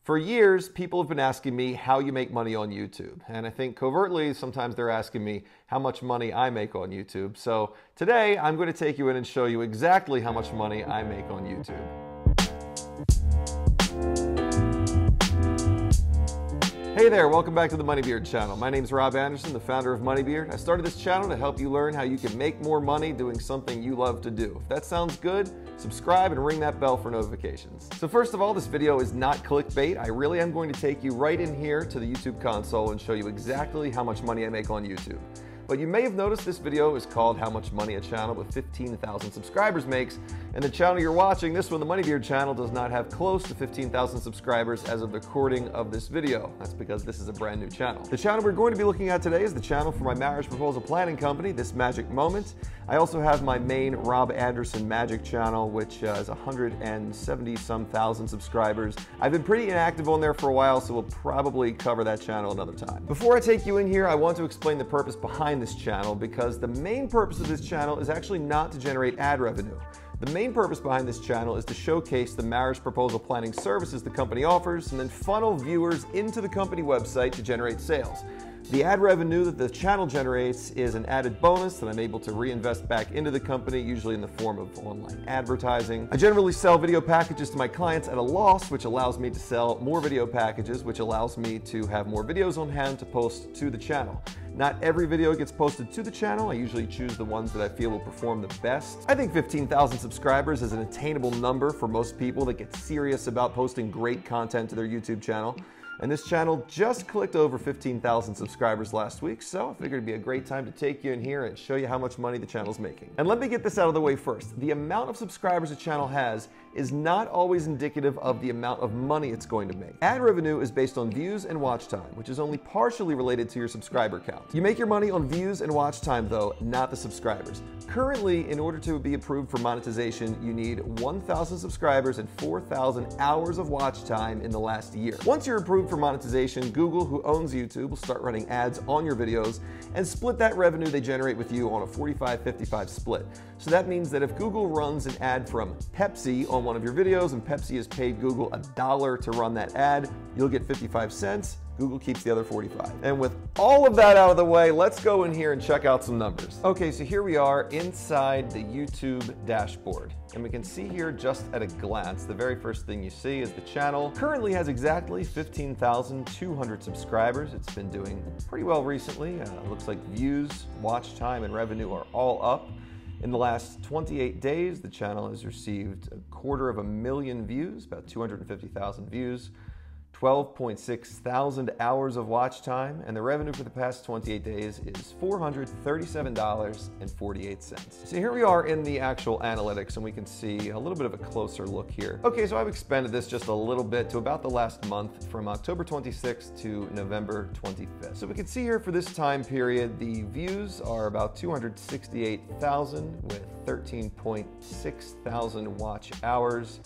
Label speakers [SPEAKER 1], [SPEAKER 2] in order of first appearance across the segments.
[SPEAKER 1] For years, people have been asking me how you make money on YouTube. And I think covertly, sometimes they're asking me how much money I make on YouTube. So today, I'm going to take you in and show you exactly how much money I make on YouTube. Hey there, welcome back to the Moneybeard channel. My name is Rob Anderson, the founder of Moneybeard. I started this channel to help you learn how you can make more money doing something you love to do. If that sounds good, subscribe and ring that bell for notifications. So first of all, this video is not clickbait. I really am going to take you right in here to the YouTube console and show you exactly how much money I make on YouTube. But you may have noticed this video is called How Much Money a Channel with 15,000 Subscribers Makes, and the channel you're watching, this one, the Moneybeard channel, does not have close to 15,000 subscribers as of the recording of this video. That's because this is a brand new channel. The channel we're going to be looking at today is the channel for my marriage proposal planning company, This Magic Moment. I also have my main Rob Anderson Magic channel, which is 170-some thousand subscribers. I've been pretty inactive on there for a while, so we'll probably cover that channel another time. Before I take you in here, I want to explain the purpose behind this channel, because the main purpose of this channel is actually not to generate ad revenue. The main purpose behind this channel is to showcase the marriage proposal planning services the company offers and then funnel viewers into the company website to generate sales. The ad revenue that the channel generates is an added bonus that I'm able to reinvest back into the company, usually in the form of online advertising. I generally sell video packages to my clients at a loss, which allows me to sell more video packages, which allows me to have more videos on hand to post to the channel. Not every video gets posted to the channel. I usually choose the ones that I feel will perform the best. I think 15,000 subscribers is an attainable number for most people that get serious about posting great content to their YouTube channel. And this channel just clicked over 15,000 subscribers last week, so I figured it'd be a great time to take you in here and show you how much money the channel's making. And let me get this out of the way first. The amount of subscribers a channel has is not always indicative of the amount of money it's going to make. Ad revenue is based on views and watch time, which is only partially related to your subscriber count. You make your money on views and watch time though, not the subscribers. Currently, in order to be approved for monetization, you need 1,000 subscribers and 4,000 hours of watch time in the last year. Once you're approved for monetization, Google, who owns YouTube, will start running ads on your videos and split that revenue they generate with you on a 45-55 split. So that means that if Google runs an ad from Pepsi on one of your videos and Pepsi has paid Google $1 to run that ad, you'll get 55 cents. Google keeps the other 45. And with all of that out of the way, let's go in here and check out some numbers. Okay, so here we are inside the YouTube dashboard. And we can see here just at a glance, the very first thing you see is the channel currently has exactly 15,200 subscribers. It's been doing pretty well recently. Looks like views, watch time, and revenue are all up. In the last 28 days, the channel has received 250,000 views, about 250,000 views. 12.6 thousand hours of watch time, and the revenue for the past 28 days is $437.48. So here we are in the actual analytics, and we can see a little bit of a closer look here. Okay, so I've expanded this just a little bit to about the last month, from October 26th to November 25th. So we can see here for this time period, the views are about 268,000 with 13.6 thousand watch hours.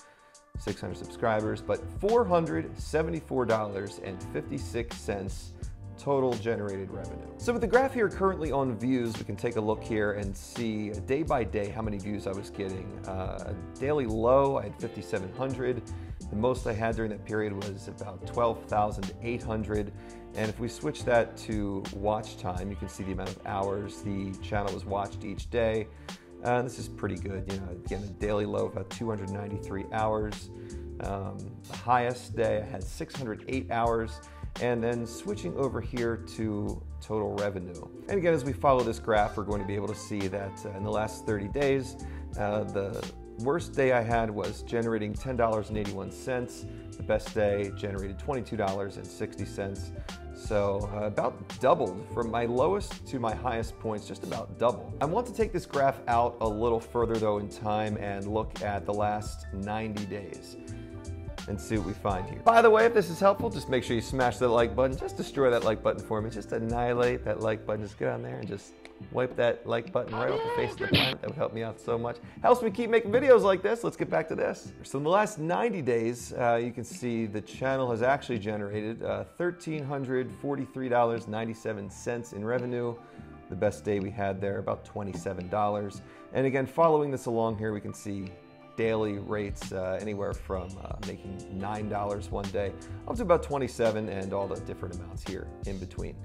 [SPEAKER 1] 600 subscribers, but $474.56 total generated revenue. So with the graph here currently on views, we can take a look here and see day by day how many views I was getting. A daily low, I had 5,700. The most I had during that period was about 12,800. And if we switch that to watch time, you can see the amount of hours the channel was watched each day. This is pretty good. You know, again, a daily low of about 293 hours. The highest day I had 608 hours. And then switching over here to total revenue. And again, as we follow this graph, we're going to be able to see that in the last 30 days, the worst day I had was generating $10.81. The best day generated $22.60. So about doubled from my lowest to my highest points, just about double. I want to take this graph out a little further though in time and look at the last 90 days and see what we find here. By the way, if this is helpful, just make sure you smash that like button. Just destroy that like button for me. Just annihilate that like button. Just get on there and just wipe that like button right off the face of the planet. That would help me out so much. Helps me keep making videos like this. Let's get back to this. So in the last 90 days, you can see the channel has actually generated $1,343.97 in revenue. The best day we had there, about $27. And again, following this along here, we can see daily rates anywhere from making $9 one day up to about $27 and all the different amounts here in between.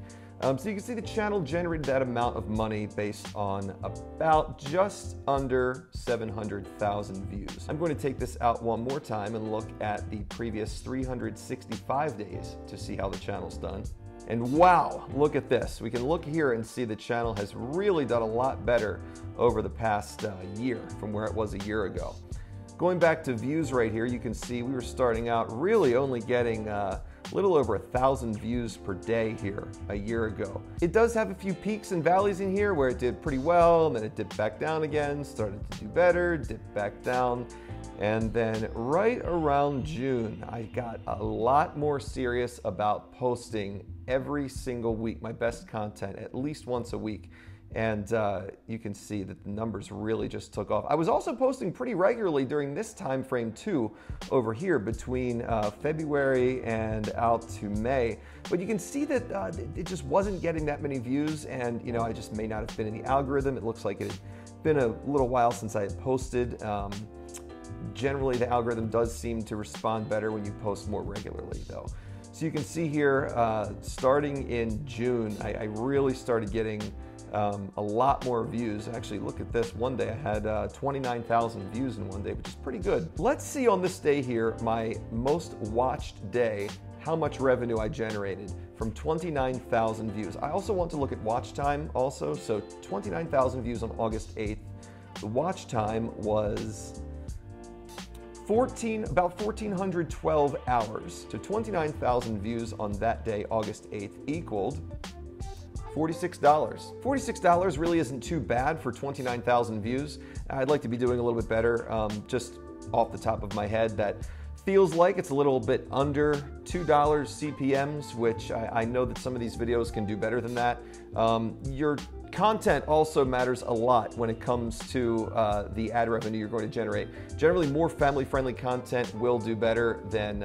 [SPEAKER 1] So you can see the channel generated that amount of money based on about just under 700,000 views. I'm going to take this out one more time and look at the previous 365 days to see how the channel's done. And wow, look at this. We can look here and see the channel has really done a lot better over the past year from where it was a year ago. Going back to views right here, you can see we were starting out really only getting a little over 1,000 views per day here a year ago. It does have a few peaks and valleys in here where it did pretty well, and then it dipped back down again, started to do better, dipped back down. And then right around June, I got a lot more serious about posting every single week, my best content, at least once a week. And you can see that the numbers really just took off. I was also posting pretty regularly during this time frame too, over here between February and out to May. But you can see that it just wasn't getting that many views, and you know, I just may not have been in the algorithm. It looks like it had been a little while since I had posted. Generally, the algorithm does seem to respond better when you post more regularly though. So you can see here, starting in June, I really started getting a lot more views. Actually, look at this. One day I had 29,000 views in one day, which is pretty good. Let's see on this day here, my most watched day, how much revenue I generated from 29,000 views. I also want to look at watch time also. So 29,000 views on August 8th. The watch time was about 1,412 hours. So 29,000 views on that day, August 8th, equaled $46. $46 really isn't too bad for 29,000 views. I'd like to be doing a little bit better. Just off the top of my head, that feels like it's a little bit under $2 CPMs, which I know that some of these videos can do better than that. Your content also matters a lot when it comes to the ad revenue you're going to generate. Generally, more family-friendly content will do better than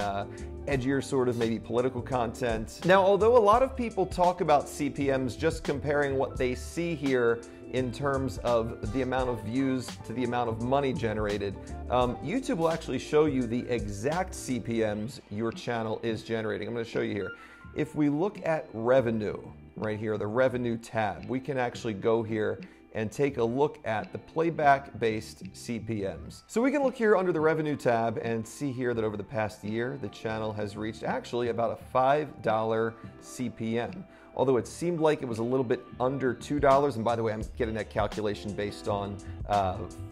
[SPEAKER 1] edgier sort of maybe political content. Now, although a lot of people talk about CPMs just comparing what they see here in terms of the amount of views to the amount of money generated, YouTube will actually show you the exact CPMs your channel is generating. I'm going to show you here. If we look at revenue, right here, the revenue tab, we can actually go here and take a look at the playback-based CPMs. So we can look here under the revenue tab and see here that over the past year, the channel has reached actually about a $5 CPM. Although it seemed like it was a little bit under $2, and by the way, I'm getting that calculation based on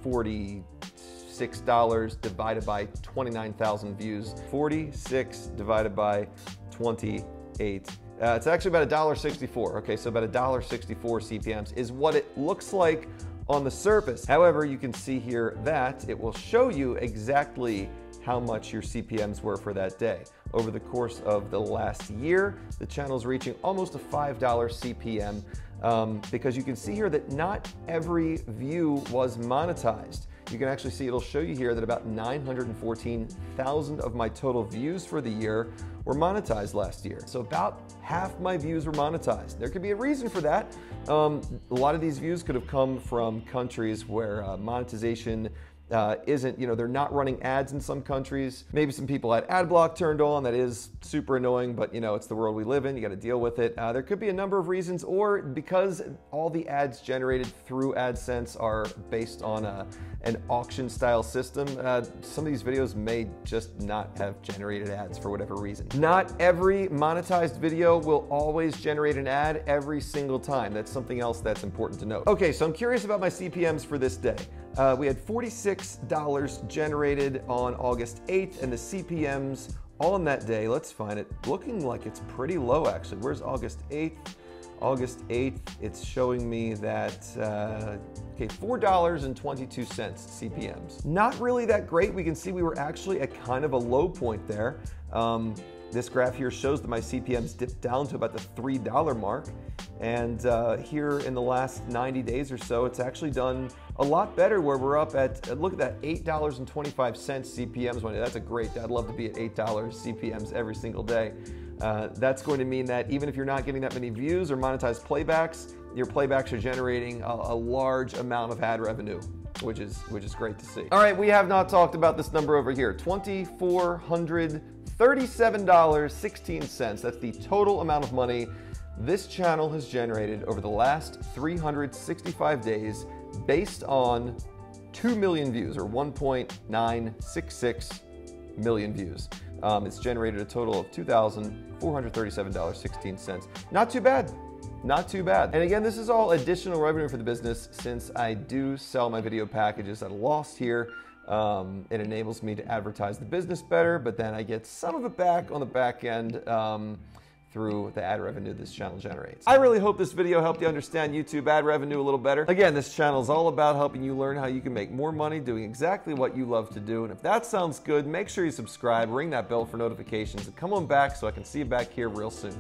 [SPEAKER 1] $46 divided by 29,000 views. 46 divided by 28. It's actually about $1.64. Okay, so about $1.64 CPMs is what it looks like on the surface. However, you can see here that it will show you exactly how much your CPMs were for that day. Over the course of the last year, the channel's reaching almost a $5 CPM because you can see here that not every view was monetized. You can actually see it'll show you here that about 914,000 of my total views for the year were monetized last year. So about half my views were monetized. There could be a reason for that. A lot of these views could have come from countries where monetization isn't, they're not running ads in some countries. Maybe some people had ad block turned on. That is super annoying, but it's the world we live in. You got to deal with it. There could be a number of reasons, or because all the ads generated through Adsense are based on an auction style system, some of these videos may just not have generated ads for whatever reason. Not every monetized video will always generate an ad every single time. That's something else that's important to note. Okay, so I'm curious about my CPMs for this day. We had $46 generated on August 8th, and the CPMs on that day, let's find it, looking like it's pretty low actually. Where's August 8th? August 8th, it's showing me that, okay, $4.22 CPMs. Not really that great. We can see we were actually at kind of a low point there. This graph here shows that my CPMs dipped down to about the $3 mark. And here in the last 90 days or so, it's actually done a lot better where we're up at, look at that, $8.25 CPMs one day. That's a great, I'd love to be at $8 CPMs every single day. That's going to mean that even if you're not getting that many views or monetized playbacks, your playbacks are generating a large amount of ad revenue. which is great to see. All right, we have not talked about this number over here, $2,437.16. That's the total amount of money this channel has generated over the last 365 days based on 2 million views, or 1.966 million views. It's generated a total of $2,437.16. Not too bad. Not too bad. And again, this is all additional revenue for the business since I do sell my video packages at a loss here. It enables me to advertise the business better, but then I get some of it back on the back end through the ad revenue this channel generates. I really hope this video helped you understand YouTube ad revenue a little better. Again, this channel is all about helping you learn how you can make more money doing exactly what you love to do. And if that sounds good, make sure you subscribe, ring that bell for notifications, and come on back so I can see you back here real soon.